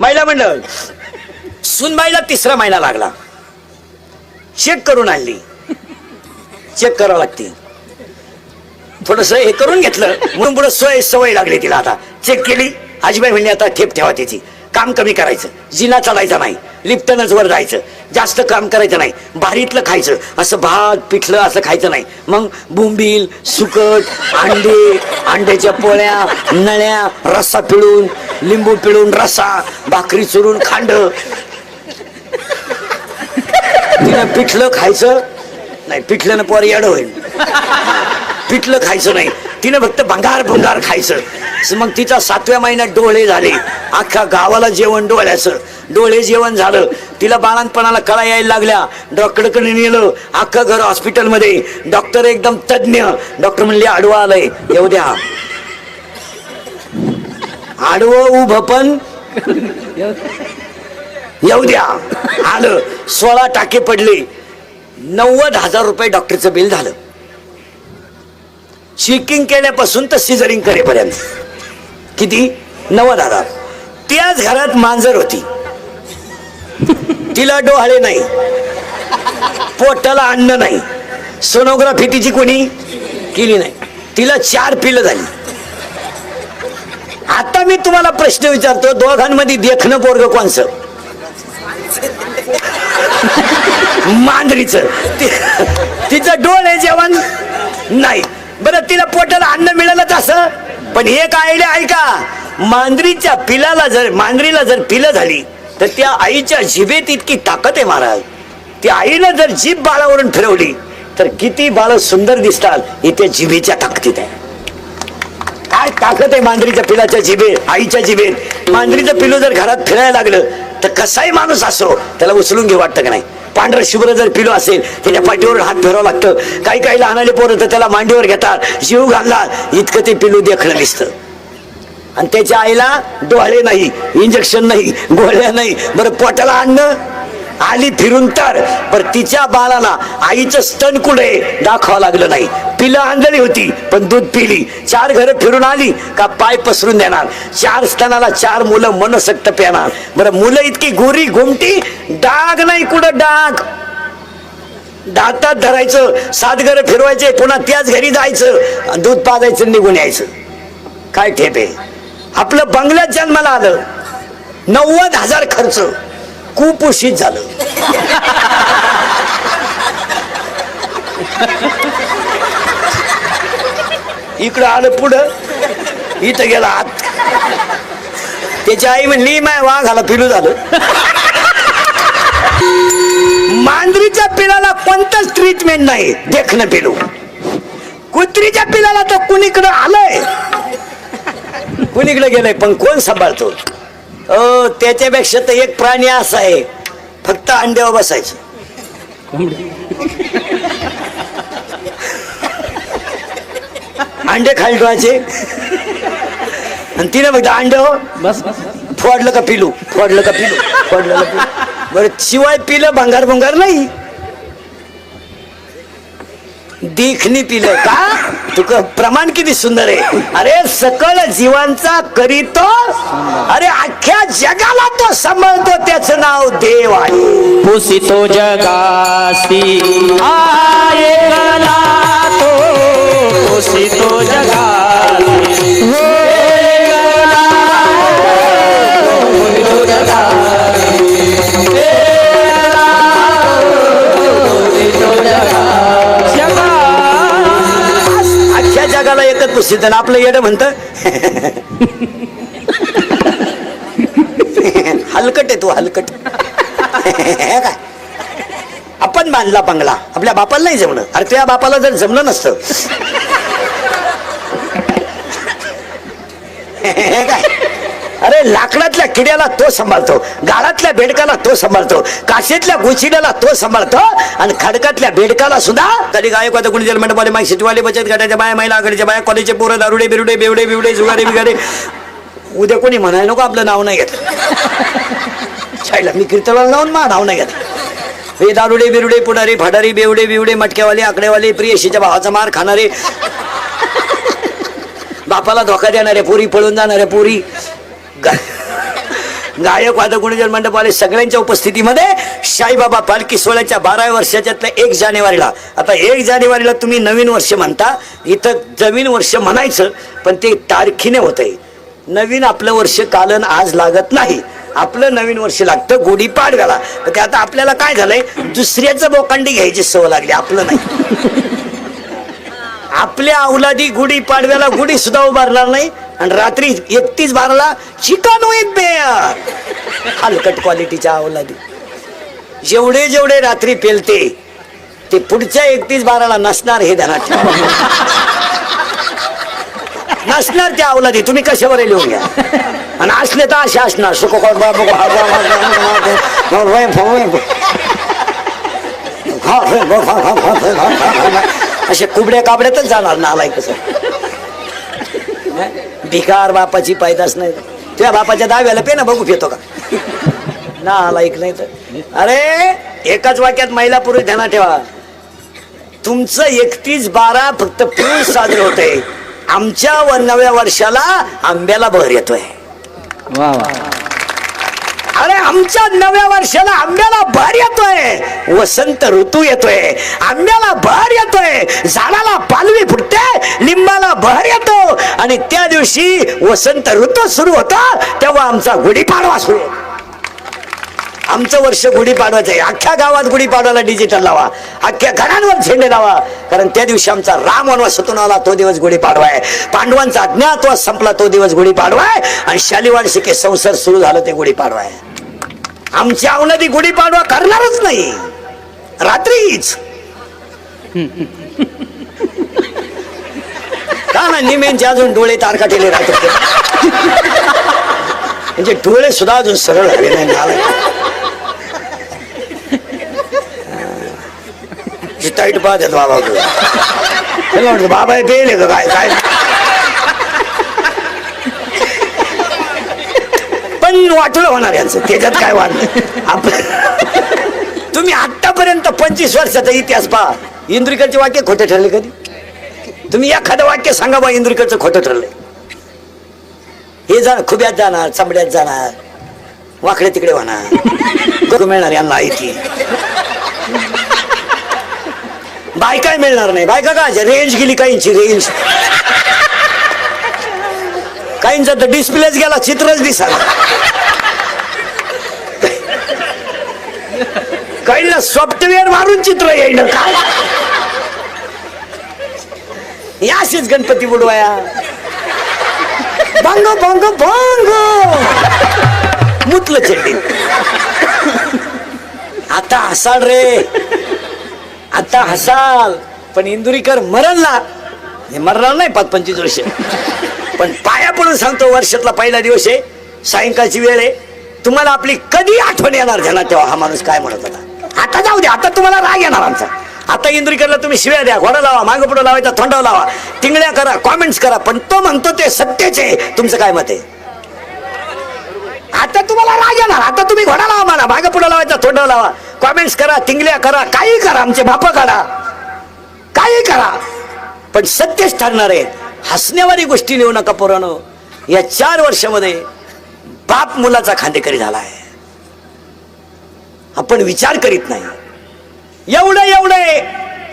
महिला मंडळ सुनबाईला 3रा महिना लागला, चेक करून आणली, चेक करावं लागते, थोडस हे करून घेतलं म्हणून पुढे सवय लागली तिला. आता चेक केली, आजीबाई म्हणली आता ठेप ठेवा त्याची, काम कमी करायचं, जिना चढायचा नाही, लिफ्टनच वर जायचं, जास्त काम करायचं नाही, भारीतलं खायचं, असं भात पिठलं असं खायचं नाही. मग बोंबील, सुकट, अंडे, अंड्याच्या पोळ्या, नळ्या, रस्सा पिळून, लिंबू पिळून रस्सा, भाकरी चुरून खांड. तिनं पिठलं खायचं नाही, पिठल्यानं पोर येडं होईल, पिठलं खायचं नाही, तिनं फक्त भंगार भंगार खायचं. मग तिचा 7व्या महिन्यात डोळे झाले, अख्ख्या गावाला जेवण डोळ्याचं, डोळे जेवण झालं. तिला बाळांपणाला कळा यायला लागल्या, डॉक्टरकडे नेलं, अख्खं घर हॉस्पिटलमध्ये, डॉक्टर एकदम तज्ञ, डॉक्टर म्हणले आडवं आलंय, येऊ द्या. आडवं उभं पण येऊ द्या. आलं, 16 टाके पडले, 90,000 रुपये डॉक्टरचं बिल झालं. चेकिंग केल्यापासून तर सिझरिंग करेपर्यंत किती? 90,000. त्याच घरात मांजर होती, तिला डोहाळे नाही, पोटाला अन्न नाही, सोनोग्राफी तिची कोणी केली नाही, तिला 4 पिलं झाली. आता मी तुम्हाला प्रश्न विचारतो, दोघांमध्ये देखणं पोरग कोणचं? मांजरीचं. तिचं डोळे जेवण नाही, बरं तिला पोटाला अन्न मिळालंच असं. पण एक आयडिया ऐका, मांजरीच्या पिलाला जर, मांजरीला जर पिलं झाली तर त्या आईच्या जिभेत इतकी ताकद आहे महाराज. त्या आईनं जर जीभ बाळावरून फिरवली तर किती बाळ सुंदर दिसतात, हे त्या जिभेच्या ताकदीत आहे. काय ताकद आहे मांजरीच्या पिलाच्या जिभेत, आईच्या जिभेत. मांजरीचं पिलू जर घरात फिरायला लागलं तर कसाही माणूस असो त्याला उचलून घेऊ वाटतं का नाही? पांढरं शुभ्र जर पिलो असेल त्याच्या पाठीवर हात फिरावं लागतं. काही लहानाले पोरं तर त्याला मांडीवर घेतात, जीव घालतात, इतकं ते पिलू देखणं दिसतं. आणि त्याच्या आईला डोळे नाही, इंजेक्शन नाही, गोळ्या नाही, बरं पोटाला अन्न आली फिरून तर. पर तिच्या बाळाला आईचं स्तन कुठे दाखवावं लागलं नाही. पिलं आंधळी होती पण दूध पिली, 4 घरं फिरून आली का पाय पसरून देणार, 4 स्तनाला 4 मुलं मनसक्त पेणार. बरं मुलं इतकी गोरी घुमटी, डाग नाही कुठं डाग, दातात धरायचं, 7 घरं फिरवायचे, पुन्हा त्याच घरी जायचं, दूध पाजायचं, निघून यायचं. काय ठेप आहे. आपलं बंगल्यात जन्माला आलं, 90,000 खर्च, कुपोषित झालं. इकडं आलं पुढं, इथं गेला आत. त्याची आई म्हणली माय वाघाला पिलू झालं. मांजरीच्या पिलाला कोणतंच ट्रीटमेंट नाही, देखणं पिलू. कुत्रीच्या पिलाला तर कुणीकडं आलंय, कुणीकडे गेलंय, पण कोण सांभाळतो? त्याच्यापेक्षा तर एक प्राणी असा आहे, फक्त अंड्यावर बसायचं. अंडे खाली ठेवायचे आणि तिने फक्त अंड्यावर बस, फोडलं का पिलू, फोडलं का पिलू, फोडलं का पिलू. बरं शिवाय पिलं भंगार भंगार नाही, देखणी पिलं का? तुका प्रमाण किती सुंदर आहे. अरे सकल जीवांचा करीतो, अरे अख्ख्या जगाला तो सांभाळतो, त्याचं नाव देव आहे. पुसितो जगासी आयला तो, पुसितो जगासी जगाला एकच पुसित, आपलं येडं म्हणत हलकट आहे तू, हलकट. काय आपण बांधला बंगला, आपल्या बापाला नाही जमलं. अरे तुझ्या बापाला जर जमलं नसतं काय, अरे लाकडातल्या किड्याला तो सांभाळतो, गाळातल्या बेडकाला तो सांभाळतो, काशीतल्या गुचिड्याला तो सांभाळतो, आणि खडकातल्या बेडकाला सुद्धा. कधी गायकवाद कुणी जन्मंडपाले माय शेतीवाले बचत गटाच्या बाया, महिला आघाडीच्या बाया, कॉलेजचे पोरं, दारुडे बिरुडे बेवडे बिवडे जुगारे बिगारे. उद्या कोणी म्हणाय नको आपलं नाव नाही घेतलं, छायला मी कीर्तनाला लावून मा नाव नाही घेतलं. हे दारुडे बिरुडे पुढारी फाडारी बेवडे बिवडे मटक्यावाले आकडेवाले प्रियशीच्या भावाचा मार खाणारे, बापाला धोका देणारे पोरी, पळून जाणाऱ्या पोरी, गायक वादक गुणजन मंडपवाले सगळ्यांच्या उपस्थितीमध्ये साईबाबा पालखी सोहळ्याच्या 12व्या वर्षाच्यातल्या 1 जानेवारीला, आता 1 जानेवारीला तुम्ही नवीन वर्ष म्हणता, इथं नवीन वर्ष म्हणायचं पण ते तारखीने होतंय. नवीन आपलं वर्ष कालन आज लागत नाही, आपलं नवीन वर्ष लागतं गुढीपाडव्याला. ते आता आपल्याला काय झालंय, दुसऱ्याचं बोकांडी घ्यायची सवय लागली, आपलं नाही. आपल्या अवलादी गुढी पाडव्याला गुढी सुद्धा उभारणार नाही आणि रात्री 31/12ला चिकन विथ बेअर. हलकट क्वालिटीच्या अवलादी जेवढे जेवढे रात्री पेलते ते पुढच्या 31/12ला नसणार, हे ध्यानात ठेवा. नसणार त्या अवलादी, तुम्ही कशावर लिहून घ्या. आणि असले तर असे असणार सुख असे कुबड्या काबड्यातच जाणार नालाय. कसं भिकार बापाची पायदास नाही. तुझ्या बापाच्या दाव्याला पे ना बघू येतो का नालायक नाही तर. अरे एकाच वाक्यात महिला पुरुष ध्यानात ठेवा. तुमचं 31/12 फक्त पिऊन साजरे होते, आमच्या नव्या वर्षाला आंब्याला बहर येतोय. अरे आमच्या नव्या वर्षाला आंब्याला बहर येतोय, वसंत ऋतू येतोय, आंब्याला बहर येतोय, झाडाला पालवी फुटते, लिंबाला बहर येतो आणि त्या दिवशी वसंत ऋतू सुरू होता तेव्हा आमचा गुढीपाडवा सुरू. आमचं वर्ष गुढीपाडवाचं आहे. अख्ख्या गावात गुढीपाडवाला डिजिटल लावा, अख्ख्या घरांवर झेंडे लावा, कारण त्या दिवशी आमचा राम वनवासातून आला तो दिवस गुढीपाडवा आहे. पांडवांचा अज्ञातवास संपला तो दिवस गुढीपाडवा आहे आणि शालिवाड शिके संसार सुरू झालं ते गुढीपाडवा आहे. आमची अवलादी गुढीपाडवा करणारच नाही, रात्रीच. का ना निमेंचे अजून डोळे तारकाटेले राहतात, म्हणजे डोळे सुद्धा अजून सरळ झाले नाही. टाईट पाहत बाबा, बाबा पेले का काय काय. पण वाटलं होणार यांचं, त्याच्यात काय वाटलं. तुम्ही आतापर्यंत 25 वर्षाचा इतिहास पहा, इंद्रिकरचे वाक्य खोटे ठरले कधी? तुम्ही एखादं वाक्य सांगा बा इंद्रिकरचं खोटं ठरलंय. हे जाणार खुब्यात जाणार, चमड्यात जाणार, वाकडे तिकडे होणार, मिळणार यांना ऐकी. बायका मिळणार नाही. बायका का रेंज गेली, काहींची रेंज, काहींचा तर डिस्प्लेच गेला, चित्रच दिसायला, काहींना सॉफ्टवेअर मारून चित्र येईल. काय याशीच गणपती बुडवाया, भांग भांग भांग मुतलं चड्डी. आता हसाल रे, आता हसाल, पण इंदुरीकर मरण ना, हे मरणार नाही 25 वर्ष. पण पाया पडून सांगतो, वर्षातला पहिला दिवस आहे, सायंकाळची वेळ आहे, तुम्हाला आपली कधी आठवण येणार ध्यानात ठेवा. हा माणूस काय म्हणत होता, आता जाऊ दे, आता तुम्हाला राग येणार आमचा. आता इंदुरीकरला तुम्ही शिव्या द्या, घोडा लावा, मागं पुढं लावायचा, थोंडाव लावा, टिंगड्या करा, कॉमेंट्स करा, पण तो म्हणतो ते सत्यच आहे. तुमचं काय मत आहे? आता तुम्हाला राग येणार, आता तुम्ही घोडा लावा, मला मागं पुढं लावायचा, थोंडाव लावा, कॉमेंट्स करा, टिंगल्या करा, काही करा, आमचे बापा काढा, काही करा, पण सत्यच ठरणार आहे. हसण्यावारी गोष्टी लिहू नका पोरांनो. या 4 वर्षामध्ये बाप मुलाचा खांदेकरी झाला आहे. आपण विचार करीत नाही. एवढे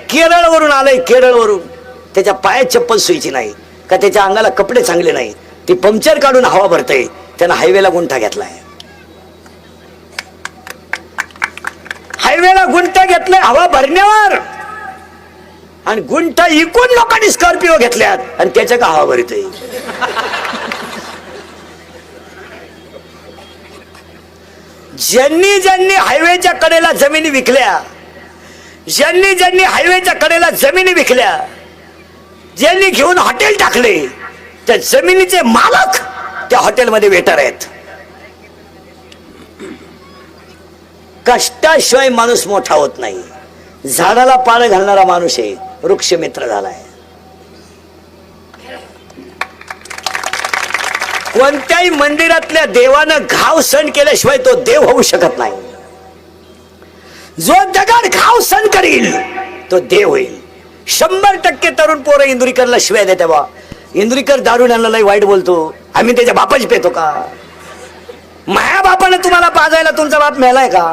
केरळवरून आलंय, केरळवरून, त्याच्या पायात चप्पल सुईची नाही का, त्याच्या अंगाला कपडे चांगले नाही, ती पंक्चर काढून हवा भरतय, त्यानं हायवेला गुंठा घेतलाय. हायवेला गुंठा घेतलाय हवा भरण्यावर, आणि गुंठा इकून लोकांनी स्कॉर्पिओ घेतल्यात आणि त्याच्या का हवा भरतय. ज्यांनी ज्यांनी हायवेच्या कडेला जमिनी विकल्या, ज्यांनी ज्यांनी हायवेच्या कडेला जमिनी विकल्या, ज्यांनी घेऊन हॉटेल टाकले, त्या जमिनीचे मालक त्या हॉटेलमध्ये वेटर आहेत. कष्टाशिवाय माणूस मोठा होत नाही. झाडाला पानं घालणारा माणूस आहे, वृक्ष मित्र झालाय. कोणत्याही मंदिरातल्या देवानं घाव सण केल्याशिवाय तो देव होऊ शकत नाही. जो दगड घाव सण करील तो देव होईल. 100% तरुण पोरं इंदुरीकरला शिवाय देते बा. इंदुरीकर दारू आणला लय वाईट बोलतो, आम्ही त्याच्या बापाची पेतो का? माया बापाने तुम्हाला पाजायला तुमचा बाप मेलाय का?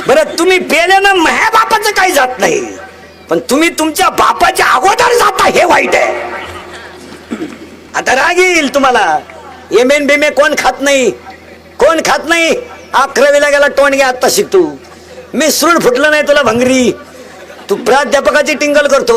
बरं तुम्ही पेल्यानं माया बापाचं काही जात नाही, पण तुम्ही तुमच्या बापाच्या अगोदर जाता हे वाईट आहे. आता राग येईल तुम्हाला. एमेन बेमे कोण खात नाही, कोण खात नाही. 11वीला गेला टोणगे आता शिकतो. मी सूड फुटलं नाही तुला भंगरी. तू प्राध्यापकाची टिंगल करतो.